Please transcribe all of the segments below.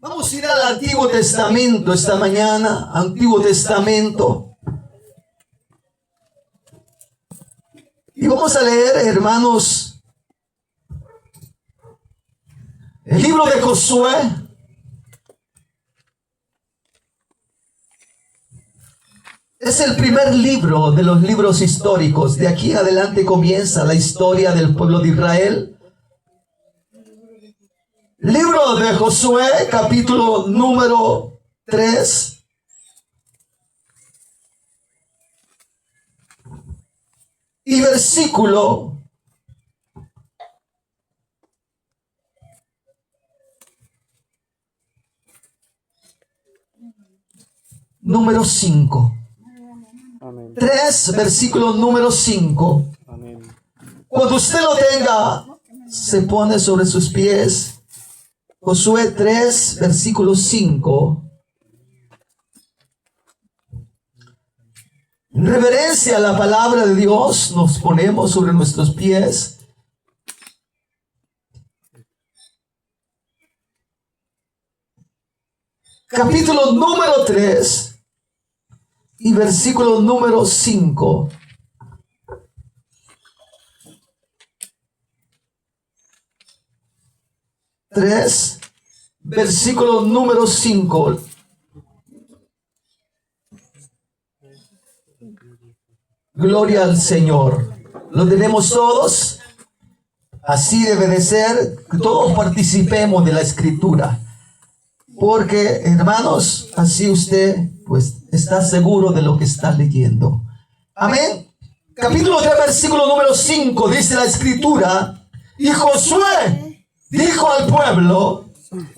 Vamos a ir al Antiguo Testamento esta mañana. Antiguo Testamento. Y vamos a leer, hermanos, el libro de Josué. Es el primer libro de los libros históricos. De aquí adelante comienza la historia del pueblo de Israel. Libro de Josué, capítulo número 3. Y versículo número 5. 3, versículo número 5. Cuando usted lo tenga, se pone sobre sus pies. Josué 3, versículo 5. En reverencia a la palabra de Dios, nos ponemos sobre nuestros pies. Capítulo número 3 y versículo número 5. Versículo número 5. Gloria al Señor. ¿Lo tenemos todos? Así debe de ser, que todos participemos de la Escritura. Porque, hermanos, así usted pues está seguro de lo que está leyendo. Amén. Capítulo 3, versículo número 5, dice la Escritura: y Josué dijo al pueblo: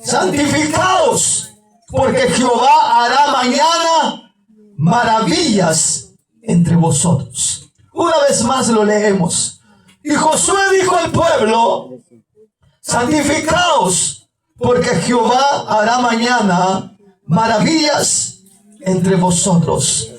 santificaos, porque Jehová hará mañana maravillas entre vosotros. Una vez más lo leemos. Y Josué dijo al pueblo: santificaos, porque Jehová hará mañana maravillas entre vosotros.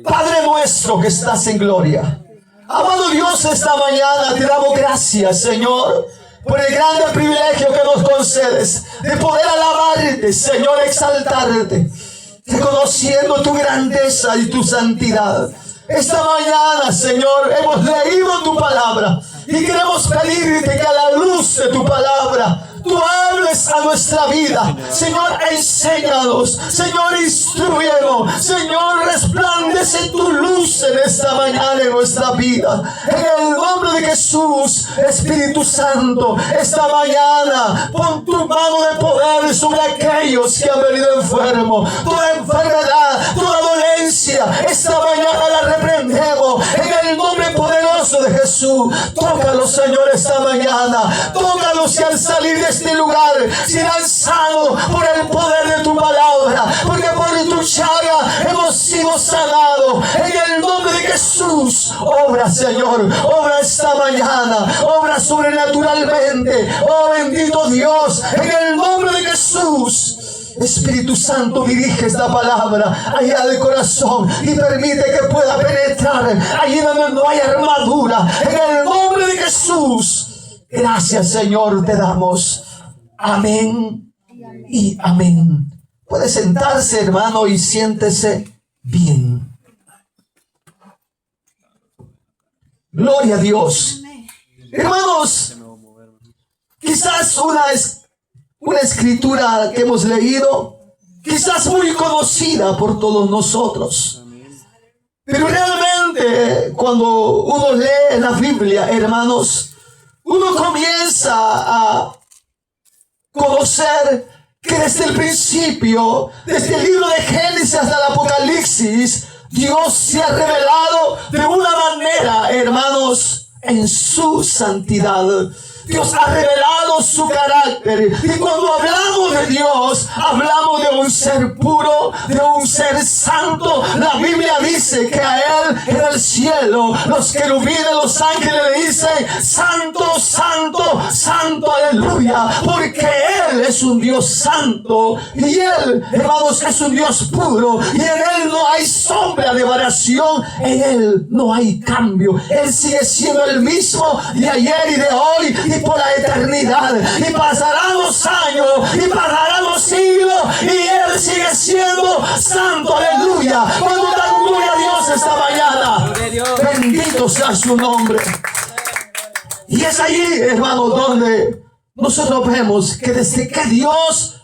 Padre nuestro que estás en gloria, amado Dios, esta mañana te damos gracias, Señor, por el grande privilegio que nos concedes de poder alabarte, Señor, exaltarte, reconociendo tu grandeza y tu santidad. Esta mañana, Señor, hemos leído tu palabra y queremos pedirte que a la luz de tu palabra tú hables a nuestra vida. Señor, enséñanos. Señor, instrúyenos. Señor, resplandece tu luz en esta mañana en nuestra vida. En el nombre de Jesús, Espíritu Santo, esta mañana pon tu mano de poder sobre aquellos que han venido enfermos. Toda enfermedad, toda dolencia, esta mañana la reprendemos en el nombre poderoso de Jesús. Tócalos, Señor, esta mañana. Tócalos y al salir de este lugar serán sanos por el poder de tu palabra, porque por tu llaga hemos sido sanados. En el nombre de Jesús, obra, Señor, obra esta mañana, obra sobrenaturalmente. Oh bendito Dios, en el nombre de Jesús. Espíritu Santo, dirige esta palabra allá del corazón y permite que pueda penetrar allí donde no hay armadura. En el nombre de Jesús. Gracias, Señor, te damos. Amén y amén. Puede sentarse, hermano, y siéntese bien. Gloria a Dios. Hermanos, quizás una escritura que hemos leído, quizás muy conocida por todos nosotros. Pero realmente, cuando uno lee la Biblia, hermanos, uno comienza a conocer que desde el principio, desde el libro de Génesis hasta el Apocalipsis, Dios se ha revelado de una manera, hermanos, en su santidad. Dios ha revelado su carácter. Y cuando hablamos de Dios, hablamos de un ser puro, de un ser santo. La Biblia dice que a Él en el cielo los querubines, los ángeles le dicen: santo, santo, santo, aleluya. Porque Él es un Dios santo y Él, hermanos, es un Dios puro y en Él no hay sombra de variación, en Él no hay cambio. Él sigue siendo el mismo de ayer y de hoy y por la eternidad. Y pasarán los años y pasarán los siglos y Él sigue siendo santo. Aleluya. Cuando dan gloria a Dios esta mañana. Bendito sea su nombre. Y es allí, hermano, donde nosotros vemos que desde que Dios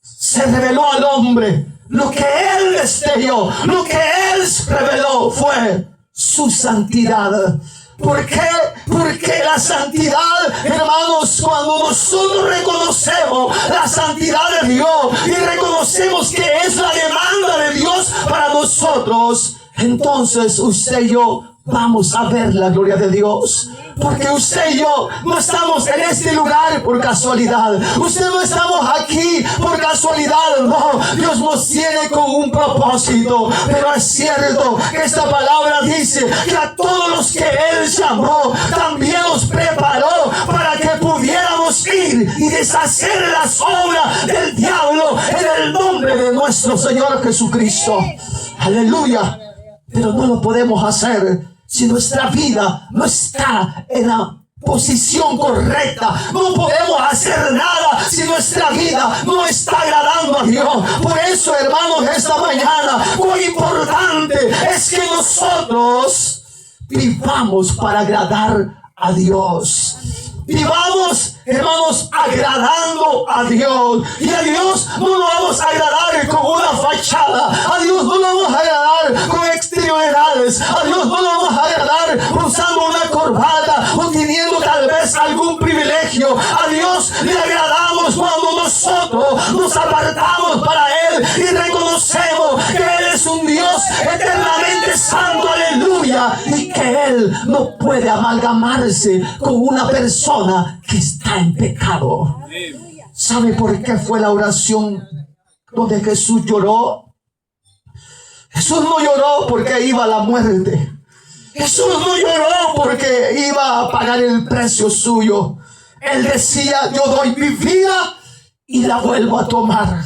se reveló al hombre, lo que Él destelló, lo que Él reveló fue su santidad. ¿Por qué? Porque la santidad, hermanos, cuando nosotros reconocemos la santidad de Dios y reconocemos que es la demanda de Dios para nosotros, entonces usted y yo vamos a ver la gloria de Dios. Porque usted y yo no estamos en este lugar por casualidad. Usted no estamos aquí por casualidad, no. Dios nos tiene con un propósito. Pero es cierto que esta palabra dice que a todos los que Él llamó, también los preparó para que pudiéramos ir y deshacer las obras del diablo en el nombre de nuestro Señor Jesucristo. Aleluya. Pero no lo podemos hacer si nuestra vida no está en la posición correcta. No podemos hacer nada si nuestra vida no está agradando a Dios. Por eso, hermanos, esta mañana, muy importante es que nosotros vivamos para agradar a Dios. Vivamos, hermanos, agradando a Dios. Y a Dios no lo vamos a agradar con una fachada. A Dios no lo vamos a agradar con exterioridades. A Dios no lo vamos a agradar usando una corbata o teniendo tal vez algún privilegio. A Dios le agradamos cuando nosotros nos apartamos para Él y reconocemos que Él es un Dios eternamente santo. Aleluya. Y que Él no puede amalgamarse con una persona que está en pecado. ¿Sabe por qué fue la oración donde Jesús lloró? Jesús no lloró porque iba a la muerte. Jesús no lloró porque iba a pagar el precio suyo. Él decía: yo doy mi vida y la vuelvo a tomar.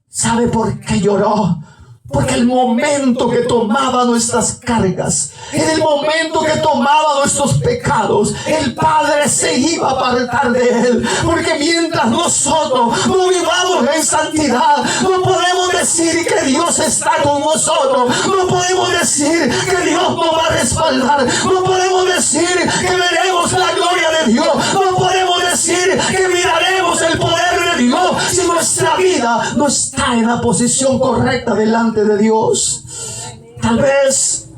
¿Sabe por qué lloró? Porque el momento que tomaba nuestras cargas, en el momento que tomaba nuestros pecados, el Padre se iba a apartar de Él. Porque mientras nosotros no vivamos en santidad, no podemos decir que Dios está con nosotros. No podemos decir que Dios nos va a respaldar. No podemos decir que veremos la gloria de Dios. No podemos decir que miraremos el poder de Dios si nuestra vida no está en la posición correcta delante de Dios. Tal vez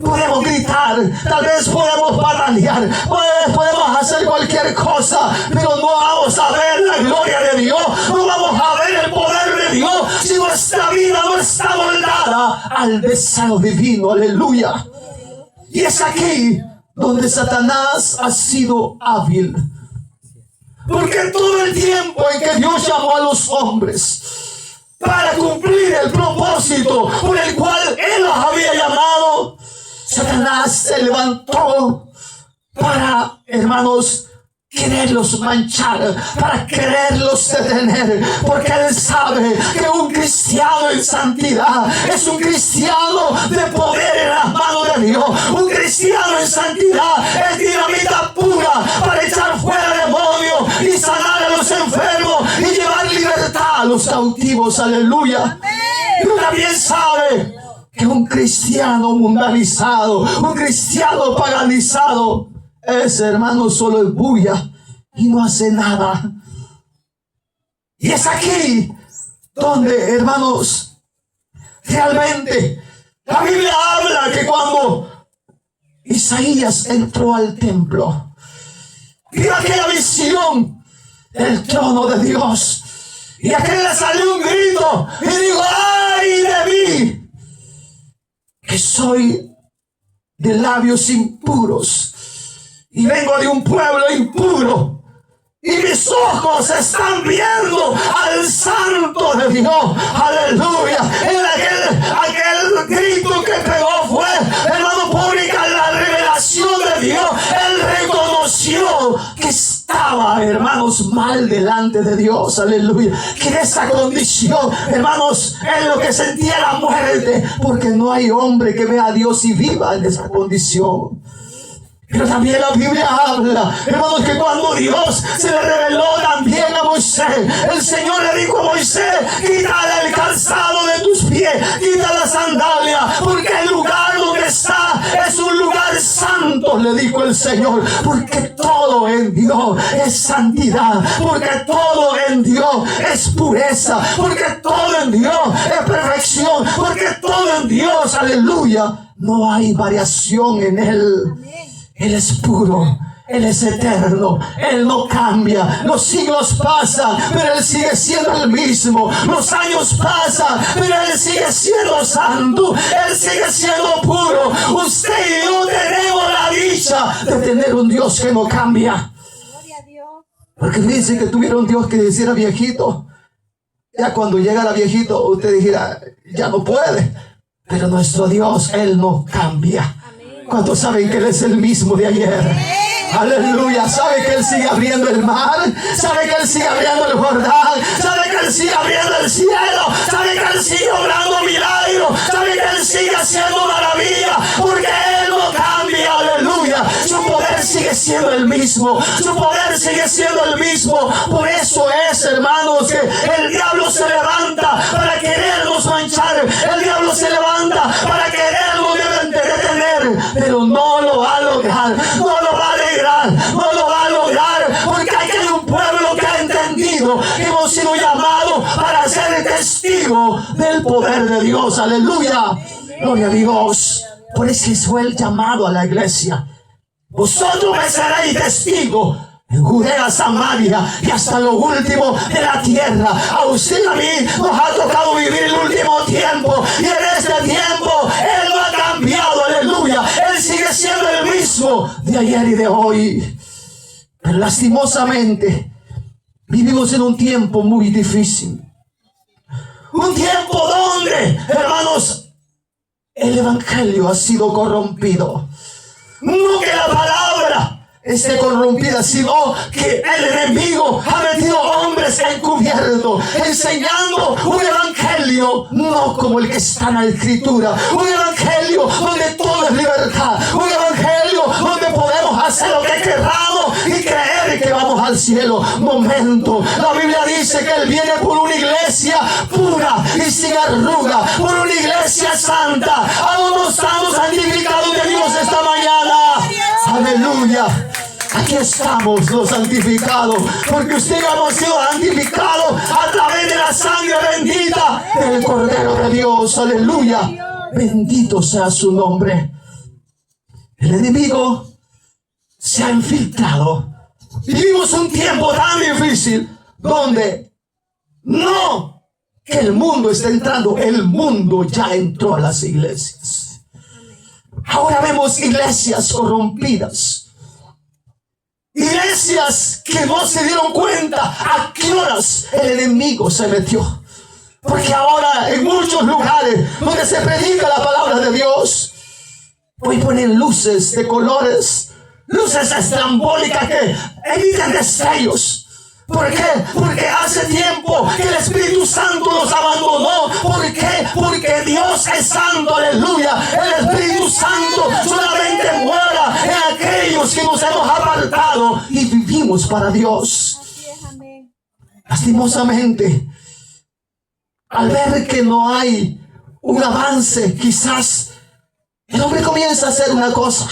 podemos gritar, tal vez podemos batallar, podemos hacer cualquier cosa, pero no vamos a ver la gloria de Dios, no vamos a ver el poder de Dios si nuestra vida no está moldada al deseo divino. Aleluya. Y es aquí donde Satanás ha sido hábil, porque todo el tiempo en que Dios llamó a los hombres para cumplir el propósito por el cual Él los había llamado, Satanás se levantó para, hermanos, quererlos manchar, para quererlos detener, porque Él sabe que un cristiano en santidad es un cristiano de poder en las manos de Dios. Un cristiano en santidad es dinamita pura para echar fuera demonios y sanar a los enfermos y llevar libertad a los cautivos. Aleluya. Y también sabe que un cristiano mundanizado, un cristiano paganizado, ese hermano solo es bulla y no hace nada. Y es aquí donde, hermanos, realmente la Biblia habla que cuando Isaías entró al templo, vio aquella visión del trono de Dios, y a aquel le salió un grito y dijo: ¡ay de mí, que soy de labios impuros y vengo de un pueblo impuro, y mis ojos están viendo al Santo de Dios! Aleluya. En aquel grito que pegó fue, hermano, pública la revelación de Dios. Él reconoció que está estaba, hermanos, mal delante de Dios, aleluya, que en esa condición, hermanos, en lo que sentía la muerte, porque no hay hombre que vea a Dios y viva en esa condición. Pero también la Biblia habla, hermanos, que cuando Dios se le reveló también a Moisés, el Señor le dijo a Moisés: quítale el calzado de tus pies, quita la sandalia, porque el lugar donde está es un lugar santo, le dijo el Señor, porque todo en Dios es santidad, porque todo en Dios es pureza, porque todo en Dios es perfección, porque todo en Dios, aleluya, no hay variación en Él. Él es puro, Él es eterno, Él no cambia. Los siglos pasan, pero Él sigue siendo el mismo. Los años pasan, pero Él sigue siendo santo, Él sigue siendo puro. Usted y yo tenemos la dicha de tener un Dios que no cambia. Porque dice que tuviera un Dios que hiciera viejito. Ya cuando llegara viejito, usted dijera: ya no puede. Pero nuestro Dios, Él no cambia. ¿Cuántos saben que Él es el mismo de ayer? Aleluya. ¿Sabe que Él sigue abriendo el mar? ¿Sabe que Él sigue abriendo el Jordán? ¿Sabe que Él sigue abriendo el cielo? ¿Sabe que Él sigue obrando milagros? ¿Sabe que Él sigue haciendo maravillas? Porque Él no cambia. Aleluya. Su poder sigue siendo el mismo. Su poder sigue siendo el mismo. Por eso es, hermanos, que el diablo se levanta para querernos manchar. El diablo se levanta para querernos detener, pero no lo va a lograr, no lo va a alegrar, no lo va a lograr, porque aquí hay un pueblo que ha entendido que hemos sido llamados para ser testigos del poder de Dios. Aleluya, gloria a Dios. Por eso fue el llamado a la iglesia: vosotros me seréis testigos en Judea, Samaria y hasta lo último de la tierra. A usted y a mí nos ha tocado vivir el último tiempo, y en este tiempo Él no ha cambiado, aleluya. Él sigue siendo el mismo de ayer y de hoy. Pero lastimosamente vivimos en un tiempo muy difícil, un tiempo donde, hermanos, el evangelio ha sido corrompido. No que la palabra esté corrompida, sino que el enemigo ha metido hombres encubiertos enseñando un evangelio no como el que está en la escritura, un evangelio donde todo es libertad, un evangelio donde podemos hacer lo que queramos y creer que vamos al cielo. Momento, la Biblia dice que Él viene por una iglesia pura y sin arruga, por una iglesia santa. ¿A dónde estamos santificados de Dios esta mañana? Aleluya. Aquí estamos los santificados, porque usted y yo hemos sido santificados a través de la sangre bendita del Cordero de Dios. Aleluya. Bendito sea su nombre. El enemigo se ha infiltrado. Vivimos un tiempo tan difícil donde no que el mundo está entrando, el mundo ya entró a las iglesias. Ahora vemos iglesias corrompidas. Iglesias que no se dieron cuenta a qué horas el enemigo se metió. Porque ahora en muchos lugares donde se predica la palabra de Dios, hoy ponen luces de colores, luces estrambólicas que emiten destellos. ¿Por qué? Porque hace tiempo que el Espíritu Santo nos abandonó. ¿Por qué? Porque Dios es santo, aleluya. El Espíritu Santo solamente muera en aquellos que nos hemos apartado y vivimos para Dios. Lastimosamente, al ver que no hay un avance, quizás el hombre comienza a hacer una cosa.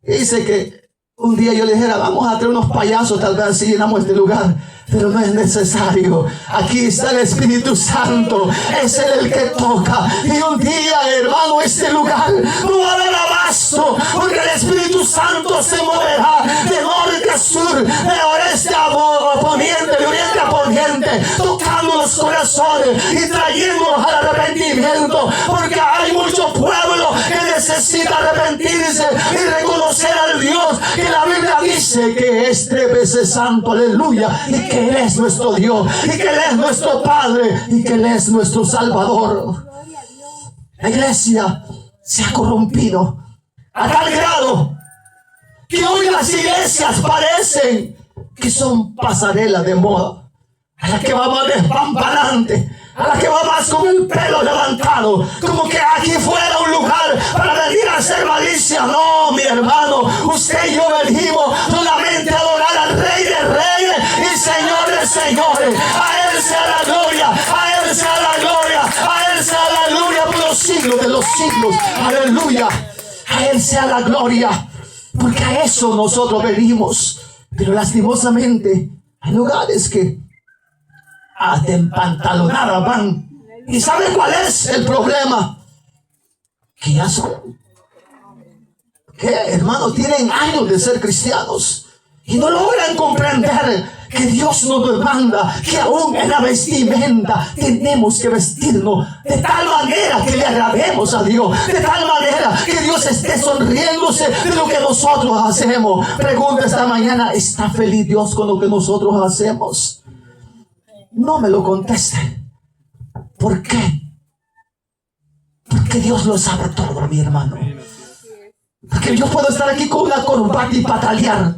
Y dice que un día yo le dijera: vamos a traer unos payasos, tal vez así llenamos este lugar. Pero no es necesario. Aquí está el Espíritu Santo. Es Él el que toca. Y un día, hermano, este lugar no va a haber abasto, porque el Espíritu Santo se moverá de norte a sur, de oeste a poniente, de oriente a poniente, tocando los corazones y trayéndolos al arrepentimiento. Porque hay mucho pueblo que necesita arrepentirse y reconocer al Dios que la Biblia dice que es 3 veces santo, aleluya, y que Él es nuestro Dios, y que Él es nuestro Padre, y que Él es nuestro Salvador. La iglesia se ha corrompido a tal grado que hoy las iglesias parecen que son pasarela de moda, a la que va más despampanante, a la que va más con el pelo levantado, como que aquí fuera un lugar para venir a hacer malicia. No, mi hermano, usted y yo venimos solamente a adorar al Rey de Reyes y Señor de Señores. A Él sea la gloria, a Él sea la gloria, a Él sea la gloria por los siglos de los siglos. Aleluya, a Él sea la gloria, porque a eso nosotros venimos. Pero lastimosamente hay lugares que hasta empantalonadas van. ¿Y sabe cuál es el problema? Que ya son, que hermanos, tienen años de ser cristianos y no logran comprender que Dios nos demanda que aún en la vestimenta tenemos que vestirnos de tal manera que le agrademos a Dios, de tal manera que Dios esté sonriéndose de lo que nosotros hacemos. Pregunta esta mañana: ¿está feliz Dios con lo que nosotros hacemos? No me lo conteste. ¿Por qué? Porque Dios lo sabe todo, mi hermano. Porque yo puedo estar aquí con una corbata y patalear,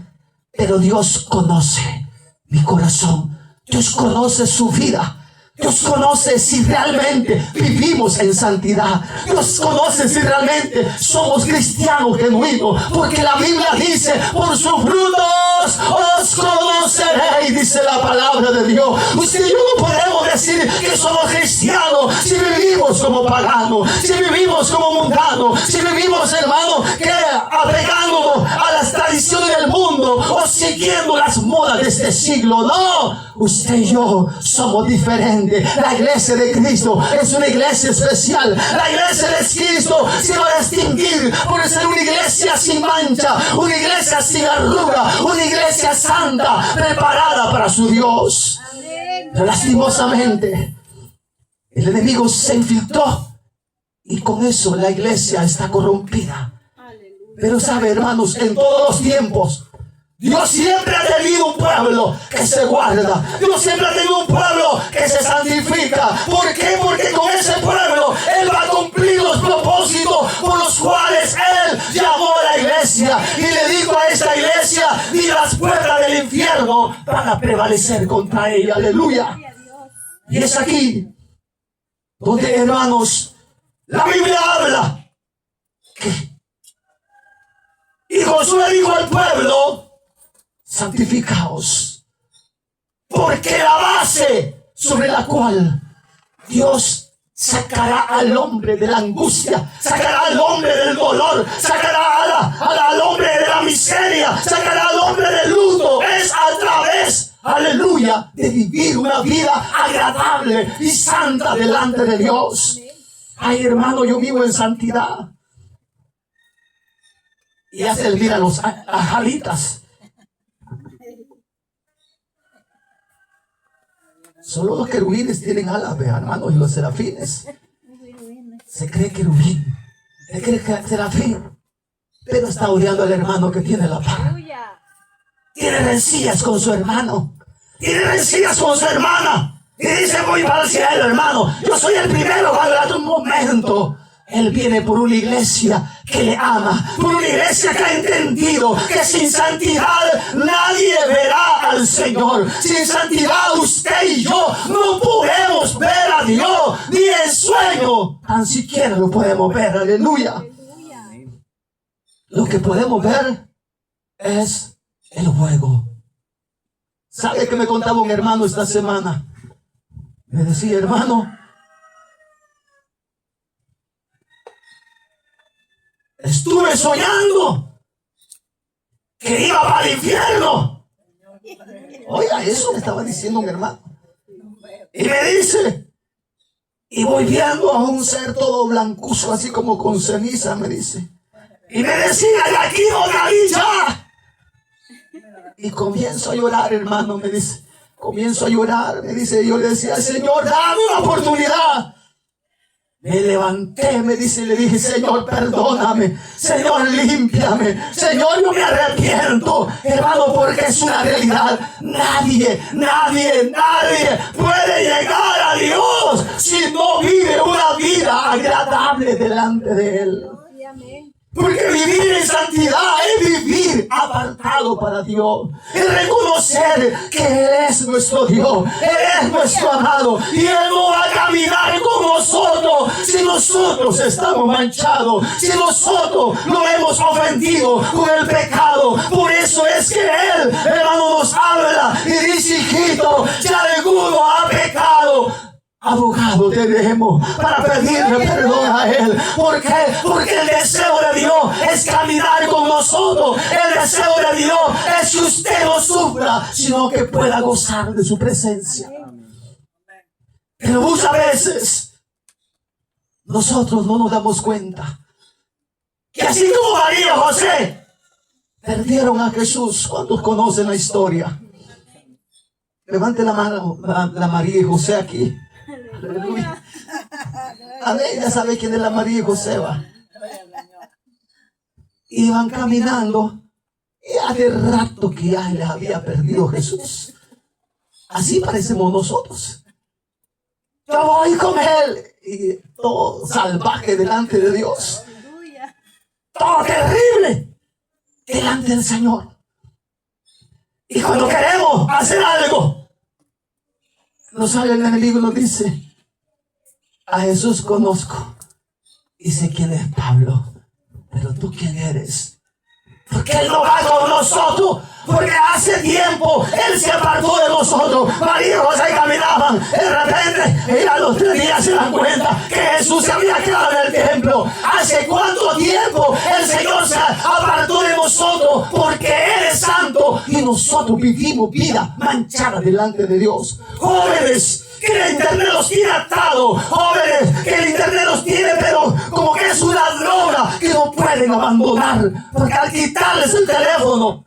pero Dios conoce mi corazón. Dios conoce su vida. Dios conoce si realmente vivimos en santidad. Dios conoce si realmente somos cristianos genuinos. Porque la Biblia dice: por sus frutos os conoceréis, dice la palabra de Dios. Usted y yo no podemos decir que somos cristianos si vivimos como paganos, si vivimos como mundanos, si vivimos, hermano, que apegándonos a las tradiciones del mundo o siguiendo las modas de este siglo. No, usted y yo somos diferentes. La iglesia de Cristo es una iglesia especial. La iglesia de Cristo se va a distinguir por ser una iglesia sin mancha, una iglesia sin arruga, una iglesia santa, preparada para su Dios. Pero lastimosamente el enemigo se infiltró y con eso la iglesia está corrompida. Pero sabe, hermanos, en todos los tiempos Dios siempre ha tenido un pueblo que se guarda. Dios siempre ha tenido un pueblo que se santifica. ¿Por qué? Porque con ese pueblo Él va a cumplir los propósitos por los cuales Él llamó a la iglesia. Y le dijo a esta iglesia: ni las puertas del infierno van a prevalecer contra ella. Aleluya. Y es aquí donde, hermanos, la Biblia habla que y Josué dijo al pueblo: santificaos, porque la base sobre la cual Dios sacará al hombre de la angustia, sacará al hombre del dolor, sacará al hombre de la miseria, sacará al hombre del luto, es a través, aleluya, de vivir una vida agradable y santa delante de Dios. Ay, hermano, yo vivo en santidad. Y hace el mira los ajalitas. Solo los querubines tienen alas, hermanos, y los serafines. Se cree querubín, se cree serafín, pero está odiando al hermano que tiene la paz. Tiene rencillas con su hermano, tiene rencillas con su hermana. Y dice: voy para el cielo, hermano. Yo soy el primero. Va a durar un momento. Él viene por una iglesia que le ama, por una iglesia que ha entendido que sin santidad nadie verá al Señor. Sin santidad usted y yo no podemos ver a Dios, ni en sueño tan siquiera lo podemos ver. Aleluya. Lo que podemos ver es el juego. ¿Sabe que me contaba un hermano esta semana? Me decía: hermano, estuve soñando que iba para el infierno. Oiga, eso me estaba diciendo un hermano. Y me dice: y voy viendo a un ser todo blancuzo, así como con ceniza, me dice. Y me decía: de aquí no salí ya. Y comienzo a llorar, hermano, me dice. Comienzo a llorar, me dice. Yo le decía: Señor, dame una oportunidad. Me levanté, me dice, y le dije: Señor, perdóname. Señor, límpiame. Señor, yo me arrepiento, hermano, porque es una realidad. Nadie puede llegar a Dios si no vive una vida agradable delante de Él. Porque vivir en santidad es vivir apartado para Dios. Es reconocer que Él es nuestro Dios. Él es nuestro amado. Y Él no va a caminar con nosotros si nosotros estamos manchados. Si nosotros lo hemos ofendido con el pecado. Por eso es que Él, hermano, nos habla y dice: hijito, si alguno ha pecado, abogado tenemos para pedirle perdón a Él. ¿Por qué? Porque el deseo de Dios es caminar con nosotros. El deseo de Dios es que usted no sufra, sino que pueda gozar de su presencia. Pero muchas veces nosotros no nos damos cuenta que así como María y José perdieron a Jesús. ¿Cuántos conocen la historia? Levante la mano la María y José aquí. Aleluya. Amén. Ya sabe quién es la María y José, va. Iban caminando y hace rato que ya les había perdido Jesús. Así parecemos nosotros. Yo voy con Él y todo salvaje delante de Dios. Todo terrible delante del Señor. Y cuando queremos hacer algo, nos sale el enemigo y nos dice: a Jesús conozco y sé quién es Pablo, pero tú quién eres. Porque Él no va con nosotros, porque hace tiempo Él se apartó de nosotros. María y José caminaban, de repente, y a los 3 días se dan cuenta que Jesús se había quedado en el templo. ¿Hace cuánto tiempo el Señor se apartó de nosotros? Porque Él es santo y nosotros vivimos vida manchada delante de Dios. Jóvenes, que el internet los tiene atados, jóvenes, que el internet los tiene, pero como que es una droga que no pueden abandonar, porque al quitarles el teléfono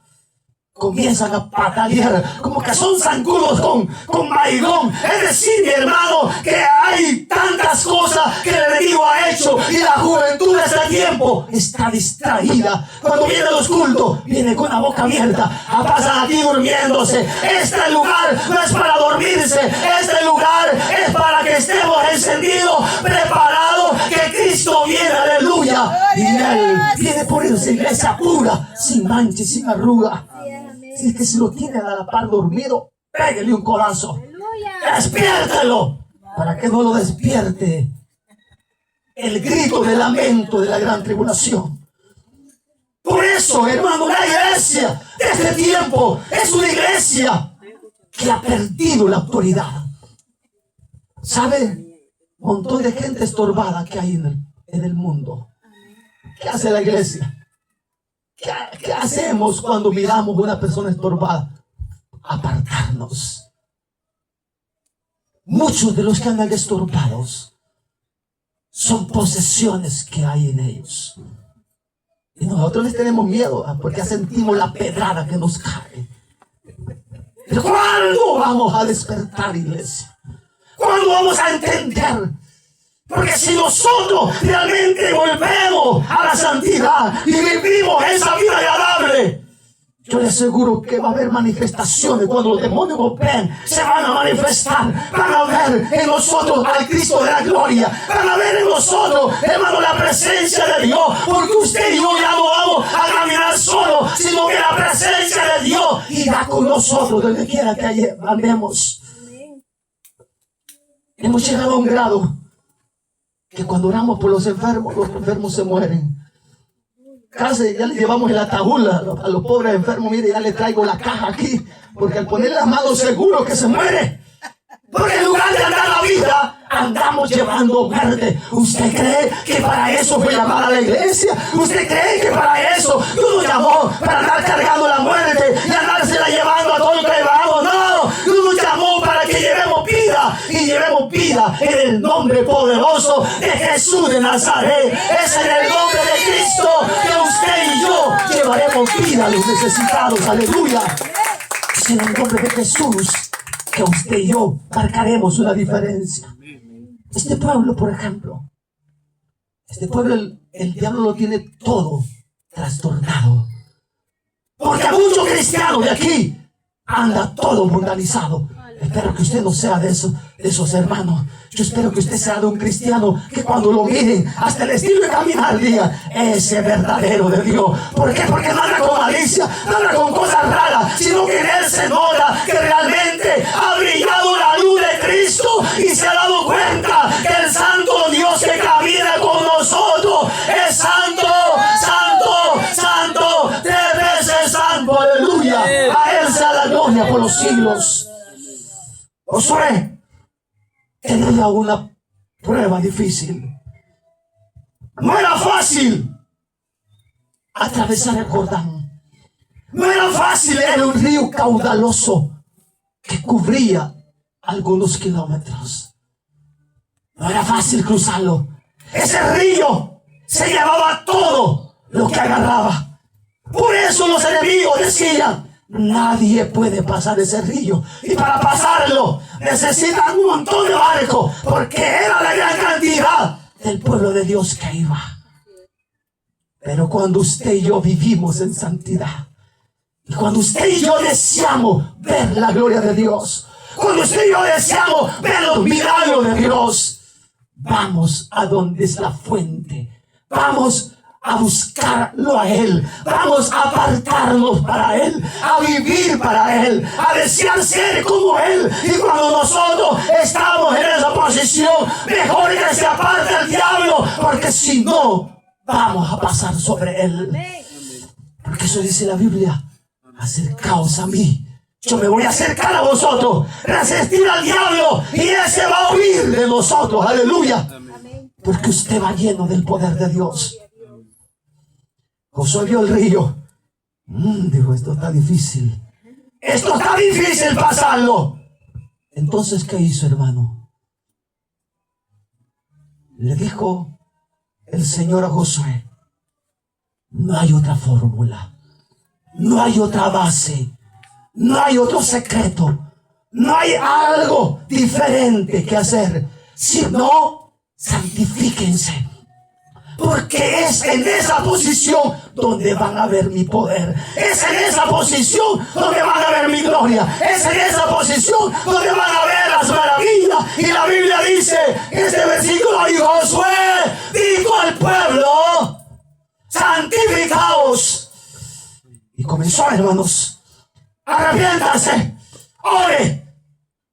comienzan a patalear como que son zancudos con maigón. Es decir, mi hermano, que hay tantas cosas que el enemigo ha hecho y la juventud de este tiempo está distraída. Cuando vienen los cultos, viene con la boca abierta, pasan aquí durmiéndose. Este lugar no es para dormirse, este lugar es para que estemos encendidos, preparados, que Cristo viene, aleluya. Y Él viene por esa iglesia pura, sin mancha y sin arruga. Si es que si lo tiene a la par dormido, pégale un codazo. Despiértelo, para que no lo despierte el grito de lamento de la gran tribulación. Por eso, hermano, la iglesia de este tiempo es una iglesia que ha perdido la autoridad. ¿Sabe? Un montón de gente estorbada que hay en el mundo. ¿Qué hace la iglesia? ¿Qué hacemos cuando miramos a una persona estorbada? Apartarnos. Muchos de los que andan estorbados son posesiones que hay en ellos. Y nosotros les tenemos miedo porque ya sentimos la pedrada que nos cae. Pero ¿cuándo vamos a despertar, iglesia? ¿Cuándo vamos a entender? Porque si nosotros realmente volvemos a la santidad y vivimos esa vida agradable, yo le aseguro que va a haber manifestaciones. Cuando los demonios nos ven, se van a manifestar. Van a ver en nosotros al Cristo de la gloria. Van a ver en nosotros, hermano, la presencia de Dios. Porque usted y yo ya no vamos a caminar solos, sino que la presencia de Dios irá con nosotros donde quiera que andemos. Hemos llegado a un grado que cuando oramos por los enfermos se mueren. Casi ya le llevamos el ataúd a los pobres enfermos. Mire, ya le traigo la caja aquí, porque al poner las manos seguro que se muere. Porque en lugar de andar la vida, andamos llevando muerte. ¿Usted cree que para eso fue llamada a la iglesia? ¿Usted cree que para eso Dios nos llamó? Para andar cargando la muerte y andársela llevando a todo el que vamos. No, Dios nos llamó para que llevemos vida, y llevemos vida en el nombre poderoso de Jesús de Nazaret. Es en el nombre de Cristo que usted y yo llevaremos vida a los necesitados. Aleluya. Es en el nombre de Jesús que usted y yo marcaremos una diferencia. Este pueblo, por ejemplo, este pueblo, el diablo lo tiene todo trastornado. Porque a muchos cristianos de aquí anda todo mundanizado. Espero que usted no sea de esos hermanos. Yo espero que usted sea de un cristiano que cuando lo miren, hasta el estilo de caminar, diga, ese verdadero de Dios. ¿Por qué? Porque no anda con malicia, no anda con cosas raras, sino que en él se nota que realmente ha brillado la luz de Cristo y se ha dado cuenta que el santo Dios que camina con nosotros es santo, santo, santo, 3 veces santo, aleluya. A él sea la gloria por los siglos. Josué tenía una prueba difícil. No era fácil atravesar el Jordán. No era fácil, era un río caudaloso que cubría algunos kilómetros. No era fácil cruzarlo. Ese río se llevaba todo lo que agarraba. Por eso los enemigos decían, nadie puede pasar ese río. Y para pasarlo necesitan un montón de barcos, porque era la gran cantidad del pueblo de Dios que iba. Pero cuando usted y yo vivimos en santidad, y cuando usted y yo deseamos ver la gloria de Dios, cuando usted y yo deseamos ver los milagros de Dios, vamos a donde es la fuente. Vamos a buscarlo a Él. Vamos a apartarnos para Él, a vivir para Él, a desear ser como Él. Y cuando nosotros estamos en esa posición, mejor que se aparte el diablo, porque si no, vamos a pasar sobre Él. Porque eso dice la Biblia, acercaos a mí, yo me voy a acercar a vosotros, resistir al diablo y ese va a huir de nosotros, aleluya. Porque usted va lleno del poder de Dios. Josué vio el río. Dijo, esto está difícil. Esto está difícil pasarlo. Entonces, ¿qué hizo, hermano? Le dijo el Señor a Josué, no hay otra fórmula, no hay otra base, no hay otro secreto, no hay algo diferente que hacer, sino santifíquense. Porque es en esa posición donde van a ver mi poder. Es en esa posición donde van a ver mi gloria. Es en esa posición donde van a ver las maravillas. Y la Biblia dice, este versículo, y Josué dijo al pueblo, santificaos. Y comenzó, hermanos, arrepiéntanse, ore,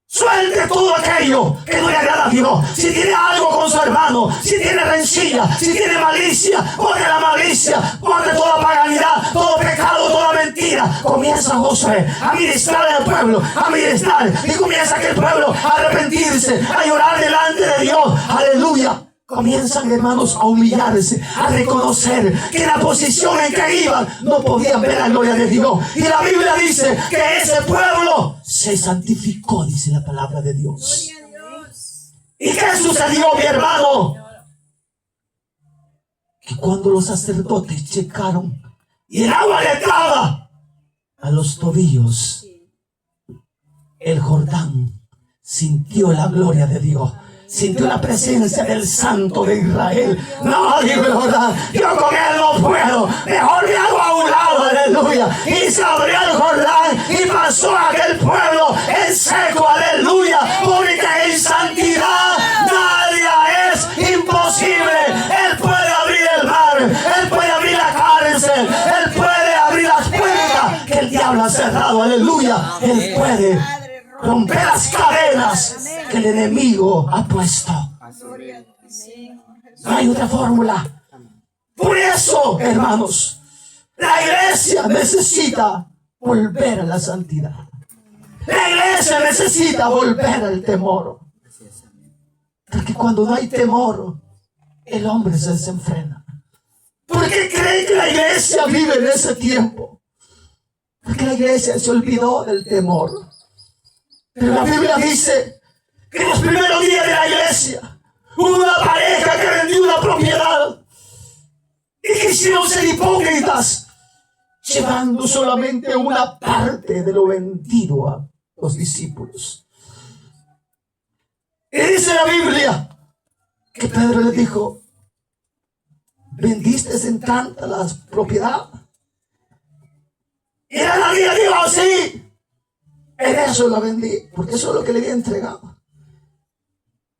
suelte todo aquello que no le agrada a Dios. Si tiene algo con su hermano, si tiene rencilla, si tiene malicia, bote la malicia, bote toda paganidad, todo pecado, toda mentira. Comienza Josué a ministrar al pueblo, a ministrar, y comienza que el pueblo a arrepentirse, a llorar delante de Dios, aleluya. Comienzan, hermanos, a humillarse, a reconocer que en la posición en que iban no podían ver la gloria de Dios. Y la Biblia dice que ese pueblo se santificó, dice la palabra de Dios. ¿Y qué sucedió, mi hermano? Que cuando los sacerdotes checaron y el agua le entraba a los tobillos, el Jordán sintió la gloria de Dios. Sintió la presencia del Santo de Israel. No, dijo el Jordán, yo con él no puedo. Mejor me hago a un lado, aleluya. Y se abrió el Jordán y pasó aquel pueblo en seco, aleluya. Porque en santidad nadie es imposible. Él puede abrir el mar, él puede abrir la cárcel, él puede abrir las puertas que el diablo ha cerrado, aleluya. Él puede romper las cadenas que el enemigo ha puesto. No hay otra fórmula. Por eso, hermanos, la iglesia necesita volver a la santidad. La iglesia necesita volver al temor. Porque cuando no hay temor, el hombre se desenfrena. Porque creen que la iglesia vive en ese tiempo. Porque la iglesia se olvidó del temor. Pero la Biblia dice que en los primeros días de la iglesia hubo una pareja que vendió una propiedad y quisieron ser hipócritas, llevando solamente una parte de lo vendido a los discípulos. Y dice la Biblia que Pedro le dijo, ¿vendiste en tanta la propiedad? Y la Biblia dijo, sí. En eso la vendí, porque eso es lo que le había entregado.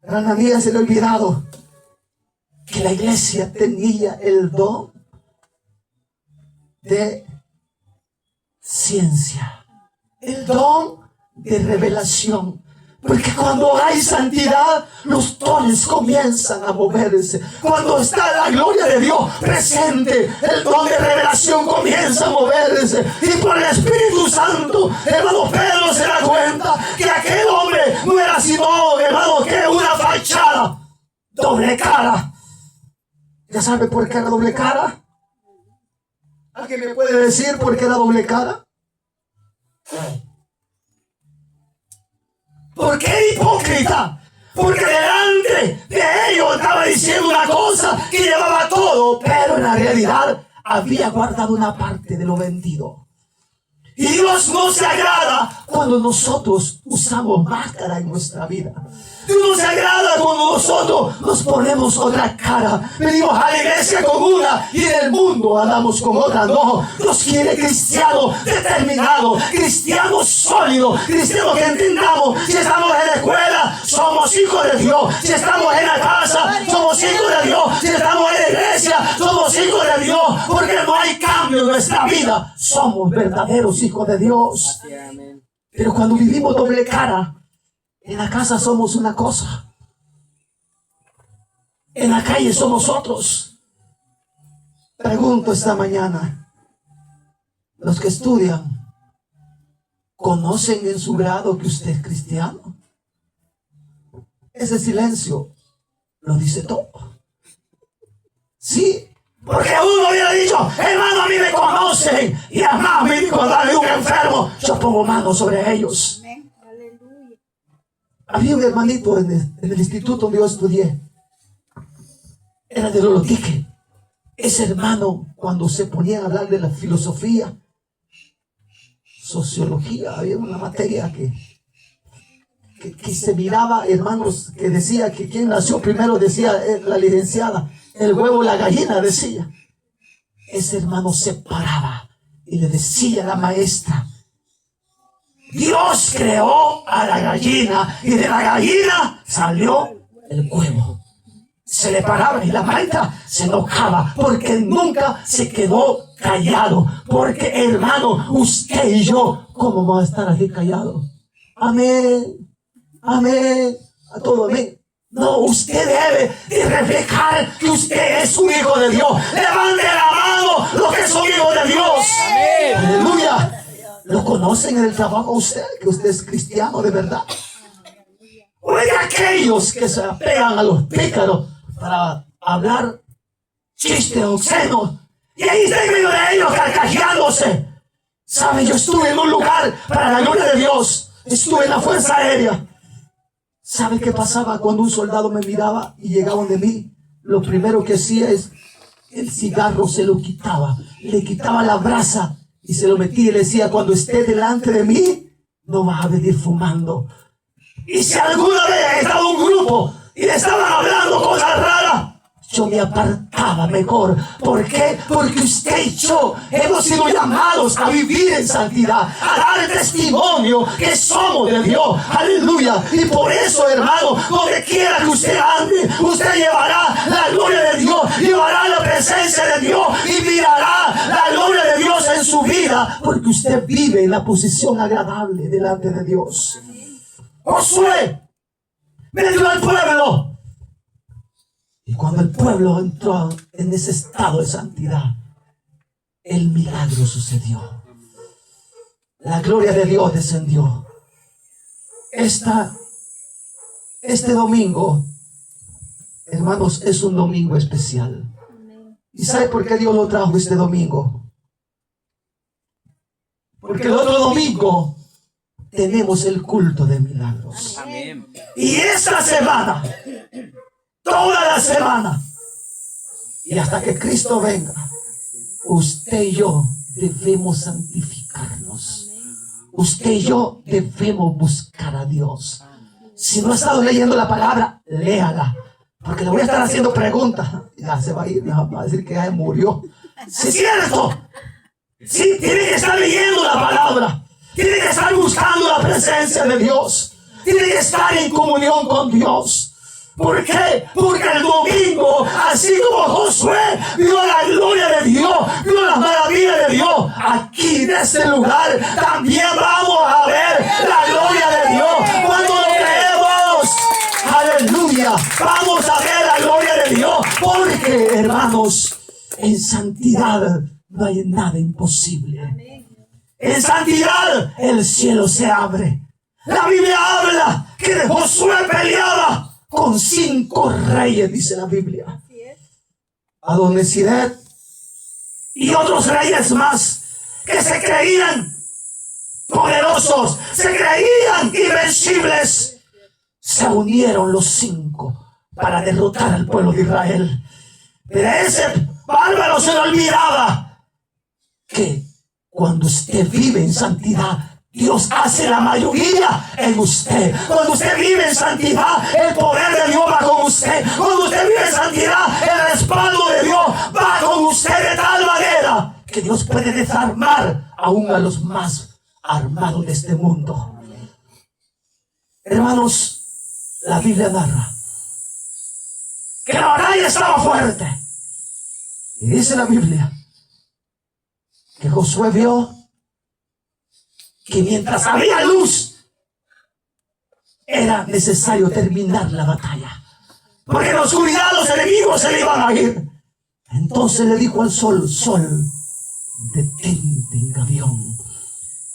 Pero a Ananías se le ha olvidado que la iglesia tenía el don de ciencia, el don de revelación. Porque cuando hay santidad, los dones comienzan a moverse. Cuando está la gloria de Dios presente, el don de revelación comienza a moverse. Y por el Espíritu Santo, hermano, Pedro se da cuenta que aquel hombre no era sino, hermano, que una fachada, doble cara. ¿Ya sabe por qué era doble cara? ¿Alguien me puede decir por qué era doble cara? ¿Por qué hipócrita? Porque delante de ellos estaba diciendo una cosa que llevaba todo, pero en la realidad había guardado una parte de lo vendido. Y Dios no se agrada cuando nosotros usamos máscara en nuestra vida. Dios no se agrada cuando nosotros nos ponemos otra cara. Venimos a la iglesia con una y en el mundo andamos con otra. No, Dios quiere cristianos determinados, cristianos sólidos, cristianos que entendamos. Si estamos en la escuela, somos hijos de Dios. Si estamos en la casa, somos hijos de Dios. Si estamos en la iglesia, somos hijos de Dios. Porque no hay cambio en nuestra vida. Somos verdaderos hijos de Dios. Pero cuando vivimos doble cara, en la casa somos una cosa, en la calle somos otros. Pregunto esta mañana, los que estudian, ¿conocen en su grado que usted es cristiano? Ese silencio lo dice todo. Sí, porque uno hubiera dicho, hermano, a mí me conocen, y además me dijo, dale un enfermo, yo pongo manos sobre ellos. Había un hermanito en el instituto donde yo estudié. Era de Lolotique. Ese hermano, cuando se ponía a hablar de la filosofía, sociología, había una materia que se miraba, hermanos, que decía que quien nació primero, decía la licenciada, el huevo, la gallina, decía. Ese hermano se paraba y le decía a la maestra, Dios creó a la gallina y de la gallina salió el huevo. Se le paraba y la maestra se enojaba porque nunca se quedó callado. Porque, hermano, usted y yo, ¿cómo vamos a estar aquí callados? Amén, amén, a todo amén. No, usted debe de reflejar que usted es un hijo de Dios. Levante la mano los que son hijos de Dios. Amén. Aleluya. ¿Lo conocen en el trabajo usted? Que usted es cristiano de verdad. Oiga, aquellos que se apegan a los pícaros para hablar chistes obscenos y ahí está en medio de ellos carcajeándose. ¿Sabe? Yo estuve en un lugar para la gloria de Dios. Estuve en la Fuerza Aérea. ¿Sabe qué pasaba cuando un soldado me miraba y llegaban de mí? Lo primero que hacía es el cigarro se lo quitaba, le quitaba la brasa y se lo metía y le decía, cuando esté delante de mí, no vas a venir fumando. Y si alguna vez estaba un grupo y le estaban hablando cosas raras, yo me apartaba mejor. ¿Por qué? Porque usted y yo hemos sido llamados a vivir en santidad, a dar el testimonio que somos de Dios. Aleluya. Y por eso, hermano, donde quiera que usted ande, usted llevará la gloria de Dios, llevará la presencia de Dios y mirará la gloria de Dios en su vida, porque usted vive en la posición agradable delante de Dios. Josué metió al pueblo. Y cuando el pueblo entró en ese estado de santidad, el milagro sucedió. La gloria de Dios descendió. Este domingo, hermanos, es un domingo especial. ¿Y sabe por qué Dios lo trajo este domingo? Porque el otro domingo tenemos el culto de milagros. Amén. Y esta semana, toda la semana, y hasta que Cristo venga, usted y yo debemos santificarnos. Usted y yo debemos buscar a Dios. Si no ha estado leyendo la palabra, léala, porque le voy a estar haciendo preguntas. Ya se va a ir, va a decir que ya murió. Sí, es cierto. Sí, tiene que estar leyendo la palabra. Tiene que estar buscando la presencia de Dios. Tiene que estar en comunión con Dios. ¿Por qué? Porque el domingo, así como Josué vio la gloria de Dios, vio las maravillas de Dios, aquí en este lugar también vamos a ver la gloria de Dios. Cuando lo creemos, aleluya, vamos a ver la gloria de Dios. Porque, hermanos, en santidad no hay nada imposible. En santidad el cielo se abre. La Biblia habla que Josué peleaba con 5 reyes, dice la Biblia. Adonisidet y otros reyes más que se creían poderosos, se creían invencibles. Se unieron los 5 para derrotar al pueblo de Israel. Pero a ese bárbaro se le olvidaba que cuando usted vive en santidad, Dios hace la mayoría en usted. Cuando usted vive en santidad, el poder de Dios va con usted. Cuando usted vive en santidad, el respaldo de Dios va con usted de tal manera que Dios puede desarmar aún a los más armados de este mundo. Hermanos, la Biblia narra que la batalla estaba fuerte. Y dice la Biblia que Josué vio que mientras había luz, era necesario terminar la batalla. Porque en la oscuridad los enemigos se le iban a ir. Entonces le dijo al sol: sol, detente en Gabión.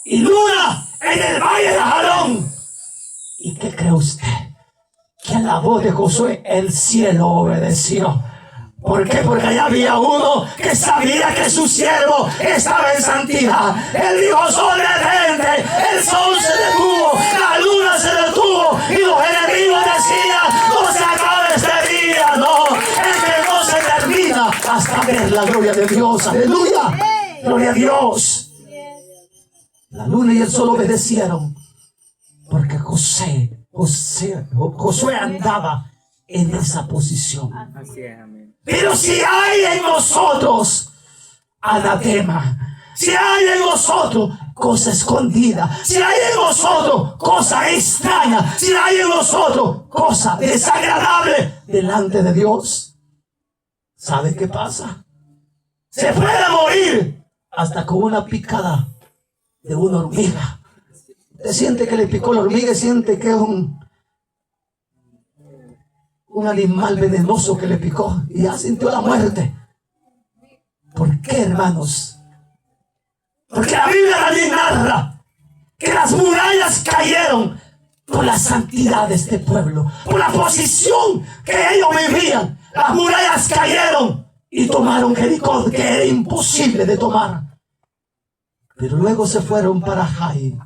Y luna en el valle de Jalón. ¿Y qué cree usted? Que a la voz de Josué el cielo obedeció. ¿Por qué? Porque allá había uno que sabía que su siervo estaba en santidad. Él dijo: sol, detente. El sol se detuvo, la luna se detuvo, y los enemigos decían: no se acaba este día, no, es que no se termina hasta ver la gloria de Dios. Aleluya, gloria a Dios. La luna y el sol obedecieron porque Josué andaba en esa posición. Así es, amén. Pero si hay en nosotros anatema, si hay en nosotros cosa escondida, si hay en nosotros cosa extraña, si hay en nosotros cosa desagradable delante de Dios, ¿sabe qué pasa? Se puede morir hasta con una picada de una hormiga. Usted siente que le picó la hormiga y siente que es un animal venenoso que le picó y ya sintió la muerte. ¿Por qué, hermanos? Porque la Biblia también narra que las murallas cayeron por la santidad de este pueblo, por la posición que ellos vivían. Las murallas cayeron y tomaron Jericó, que era imposible de tomar. Pero luego se fueron para Jai,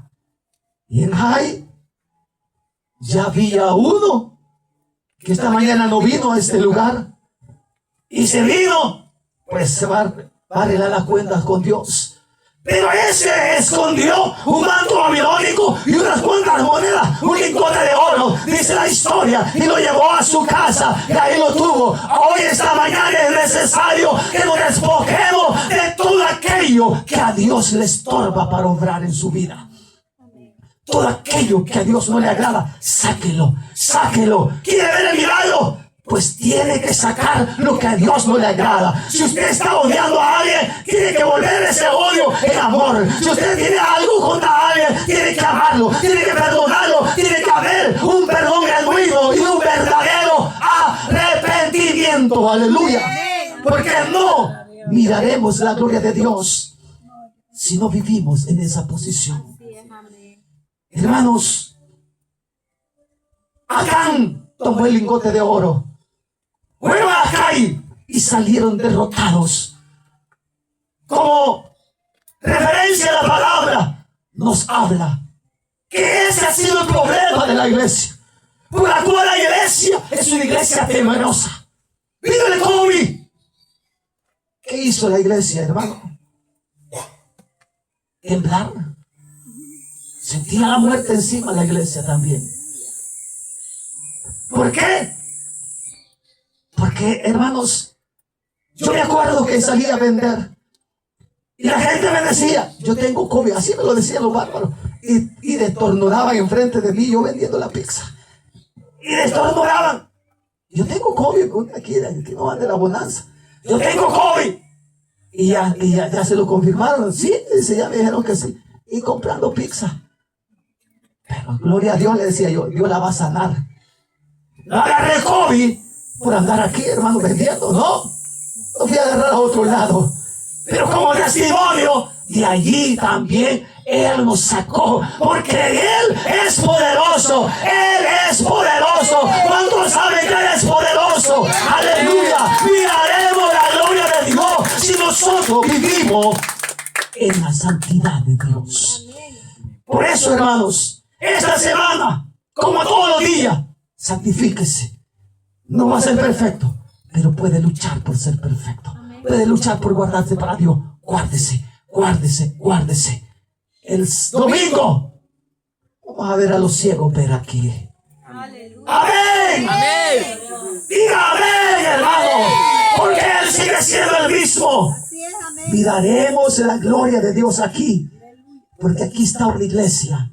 y en Jai ya había uno que esta mañana no vino a este lugar, y se vino, pues se va a arreglar las cuentas con Dios. Pero ese escondió un manto babilónico y unas cuantas monedas, un lingote de oro, dice la historia, y lo llevó a su casa y ahí lo tuvo. Hoy, esta mañana, es necesario que nos despojemos de todo aquello que a Dios le estorba para obrar en su vida. Todo aquello que a Dios no le agrada, sáquelo, sáquelo. ¿Quiere ver el milagro? Pues tiene que sacar lo que a Dios no le agrada. Si usted está odiando a alguien, tiene que volver ese odio en amor. Si usted tiene algo contra alguien, tiene que amarlo, tiene que perdonarlo, tiene que haber un perdón genuino y un verdadero arrepentimiento. Aleluya. Porque no miraremos la gloria de Dios si no vivimos en esa posición. Hermanos, Acán tomó el lingote de oro, fueron a Jai y salieron derrotados. Como referencia a la palabra, nos habla que ese ha sido el problema de la iglesia, por la cual la iglesia es una iglesia temerosa. Mírale cómo vi. ¿Qué hizo la iglesia, hermano? Temblar. Sentía la muerte encima de la iglesia también. ¿Por qué? Porque, hermanos, yo me acuerdo que salía a vender y la gente me decía: yo tengo COVID. Así me lo decían los bárbaros: y destornudaban enfrente de mí, yo vendiendo la pizza. Y destornudaban. Yo tengo COVID, aquí no van de la bonanza. Yo tengo COVID. Y ya se lo confirmaron. Sí, dice, ya me dijeron que sí. Y comprando pizza. Pero gloria a Dios, le decía yo, Dios la va a sanar. No agarré COVID por andar aquí, hermano, vendiendo, no. No fui a agarrar a otro lado. Pero como testimonio, de allí también Él nos sacó, porque Él es poderoso. Él es poderoso. ¿Cuántos saben que Él es poderoso? Aleluya. Miraremos la gloria de Dios si nosotros vivimos en la santidad de Dios. Por eso, hermanos, esta semana, como todos los días, santifíquese. No va a ser perfecto, pero puede luchar por ser perfecto. Puede luchar por guardarse para Dios. Guárdese, guárdese, guárdese. El domingo vamos a ver a los ciegos ver aquí. Amén. Amén. Diga amén, hermano. Porque Él sigue siendo el mismo. Miraremos la gloria de Dios aquí. Porque aquí está una iglesia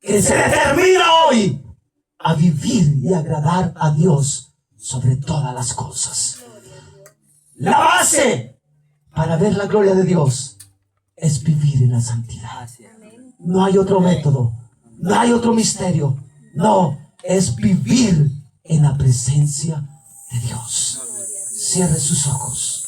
que se determina hoy a vivir y agradar a Dios sobre todas las cosas. La base para ver la gloria de Dios es vivir en la santidad. No hay otro método, no hay otro misterio. No, es vivir en la presencia de Dios. Cierre sus ojos.